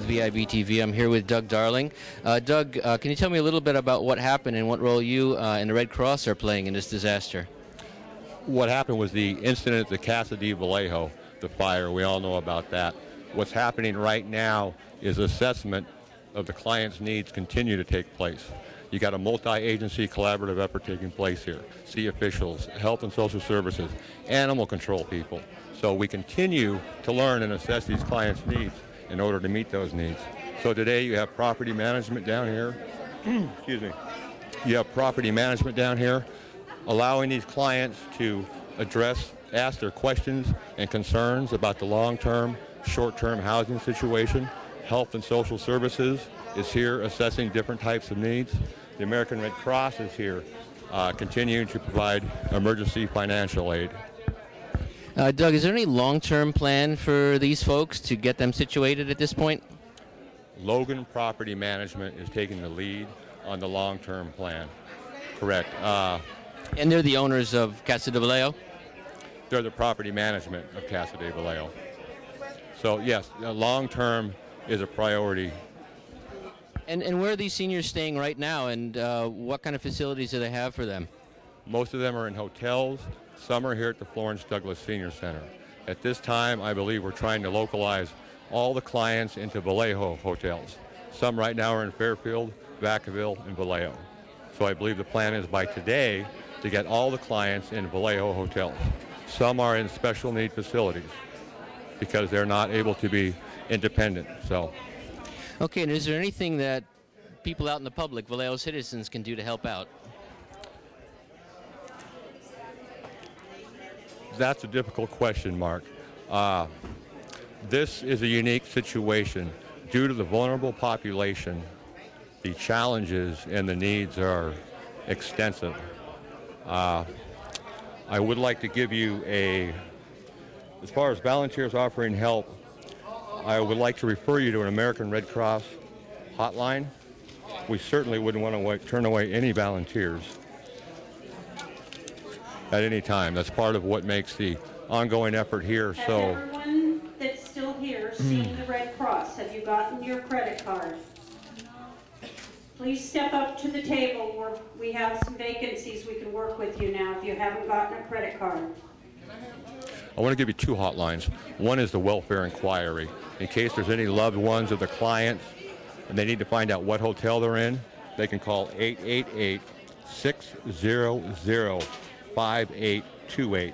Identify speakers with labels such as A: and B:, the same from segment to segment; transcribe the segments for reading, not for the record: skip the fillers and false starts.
A: with VIB TV. I'm here with Doug Darling. Doug, can you tell me a little bit about what happened and what role you and the Red Cross are playing in this disaster?
B: What happened was the incident at the Casa de Vallejo, the fire. We all know about that. What's happening right now is assessment of the client's needs continue to take place. You got a multi-agency collaborative effort taking place here. City officials, health and social services, animal control people. So we continue to learn and assess these clients' needs in order to meet those needs. So today you have property management down here. Excuse me. You have property management down here, allowing these clients to ask their questions and concerns about the long-term, short-term housing situation. Health and social services is here assessing different types of needs. The American Red Cross is here continuing to provide emergency financial aid.
A: Doug, is there any long-term plan for these folks to get them situated at this point?
B: Logan Property Management is taking the lead on the long-term plan. Correct.
A: And they're the owners of Casa de Vallejo?
B: They're the property management of Casa de Vallejo. So yes, long-term is a priority.
A: And where are these seniors staying right now, and what kind of facilities do they have for them?
B: Most of them are in hotels. Some are here at the Florence Douglas Senior Center. At this time, I believe we're trying to localize all the clients into Vallejo hotels. Some right now are in Fairfield, Vacaville, and Vallejo. So I believe the plan is by today to get all the clients in Vallejo hotels. Some are in special need facilities because they're not able to be independent. So.
A: Okay, and is there anything that people out in the public, Vallejo citizens, can do to help out?
B: That's a difficult question, Mark. This is a unique situation. Due to the vulnerable population, the challenges and the needs are extensive. I would like to give you as far as volunteers offering help, I would like to refer you to an American Red Cross hotline. We certainly wouldn't want to turn away any volunteers at any time. That's part of what makes the ongoing effort here.
C: Has
B: so
C: everyone that's still here seen the Red Cross? Have you gotten your credit card? Please step up to the table where we have some vacancies. We can work with you now if you haven't gotten a credit card.
B: I want to give you two hotlines. One is the welfare inquiry. In case there's any loved ones of the clients and they need to find out what hotel they're in, they can call 888-600-5828.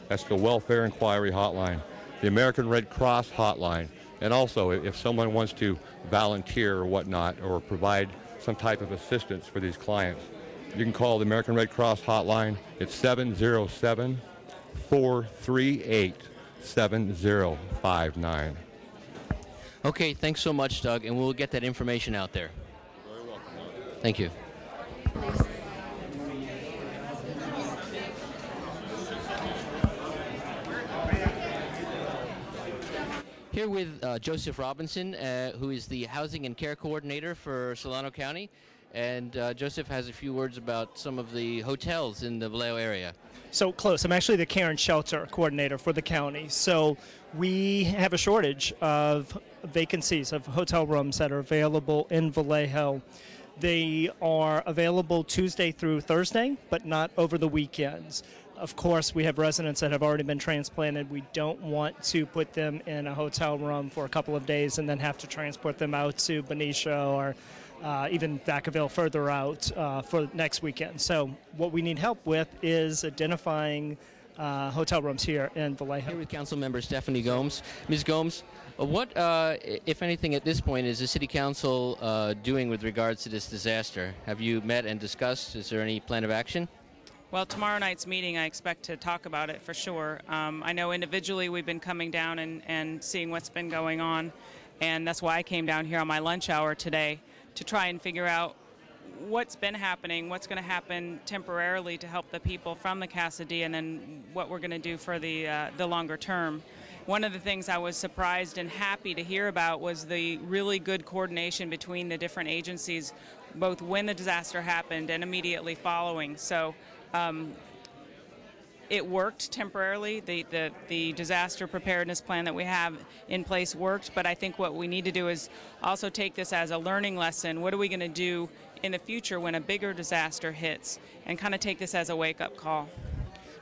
B: That's the welfare inquiry hotline. The American Red Cross hotline. And also, if someone wants to volunteer or whatnot or provide some type of assistance for these clients, you can call the American Red Cross hotline. It's 707-438-7059.
A: Okay, thanks so much, Doug, and we'll get that information out there.
B: Very welcome.
A: Thank you. Here with Joseph Robinson, who is the Housing and Care Coordinator for Solano County. And Joseph has a few words about some of the hotels in the Vallejo area.
D: So close. I'm actually the Care and Shelter Coordinator for the county. So we have a shortage of vacancies of hotel rooms that are available in Vallejo. They are available Tuesday through Thursday, but not over the weekends. Of course, we have residents that have already been transplanted. We don't want to put them in a hotel room for a couple of days and then have to transport them out to Benicia or even Vacaville further out for next weekend. So what we need help with is identifying hotel rooms here in Vallejo.
A: Here with Council Member Stephanie Gomes. Ms. Gomes, what, if anything, at this point is the City Council doing with regards to this disaster? Have you met and discussed? Is there any plan of action?
E: Well, tomorrow night's meeting, I expect to talk about it for sure. I know individually we've been coming down and seeing what's been going on, and that's why I came down here on my lunch hour today to try and figure out what's been happening, what's going to happen temporarily to help the people from the Casa de, and then what we're going to do for the longer term. One of the things I was surprised and happy to hear about was the really good coordination between the different agencies, both when the disaster happened and immediately following. So it worked temporarily. The disaster preparedness plan that we have in place worked, but I think what we need to do is also take this as a learning lesson. What are we going to do in the future when a bigger disaster hits, and kind of take this as a wake-up call?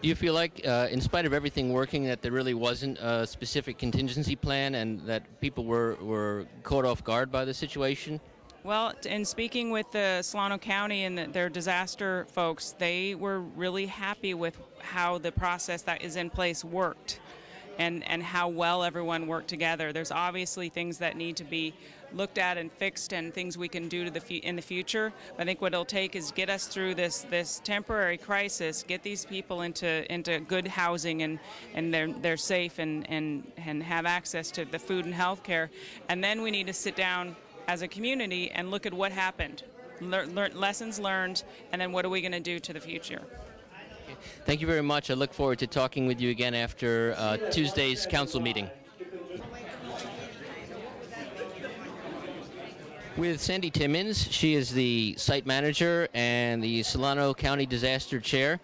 A: Do you feel like, in spite of everything working, that there really wasn't a specific contingency plan and that people were caught off guard by the situation?
E: Well, in speaking with the Solano County and their disaster folks, they were really happy with how the process that is in place worked and how well everyone worked together. There's obviously things that need to be looked at and fixed and things we can do in the future. I think what it'll take is get us through this temporary crisis, get these people into good housing and they're safe and have access to the food and health care. And then we need to sit down as a community and look at what happened, lessons learned, and then what are we going to do to the future.
A: Thank you very much. I look forward to talking with you again after Tuesday's council meeting. With Sandy Timmons, she is the site manager and the Solano County Disaster Chair.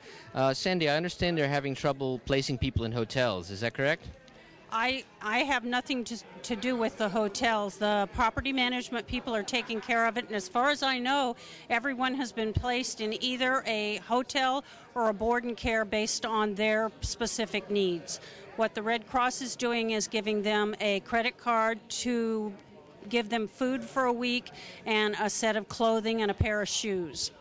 A: Sandy, I understand they're having trouble placing people in hotels. Is that correct?
C: I have nothing to do with the hotels. The property management people are taking care of it, and as far as I know, everyone has been placed in either a hotel or a board and care based on their specific needs. What the Red Cross is doing is giving them a credit card to give them food for a week and a set of clothing and a pair of shoes.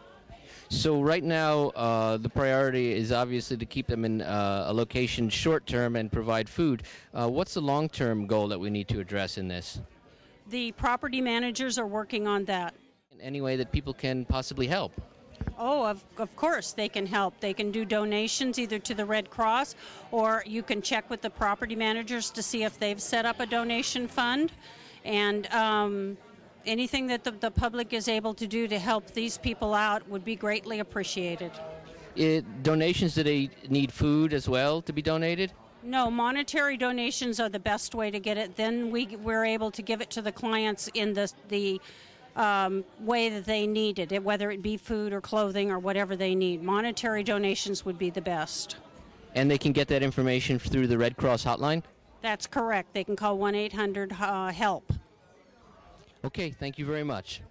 A: So right now, the priority is obviously to keep them in a location short-term and provide food. What's the long-term goal that we need to address in this?
C: The property managers are working on that.
A: In any way that people can possibly help?
C: Oh, of course they can help. They can do donations either to the Red Cross, or you can check with the property managers to see if they've set up a donation fund. And anything that the public is able to do to help these people out would be greatly appreciated.
A: Donations, do they need food as well to be donated?
C: No, monetary donations are the best way to get it. Then we're able to give it to the clients in the way that they need it, whether it be food or clothing or whatever they need. Monetary donations would be the best.
A: And they can get that information through the Red Cross hotline?
C: That's correct. They can call 1-800-HELP.
A: Okay, thank you very much.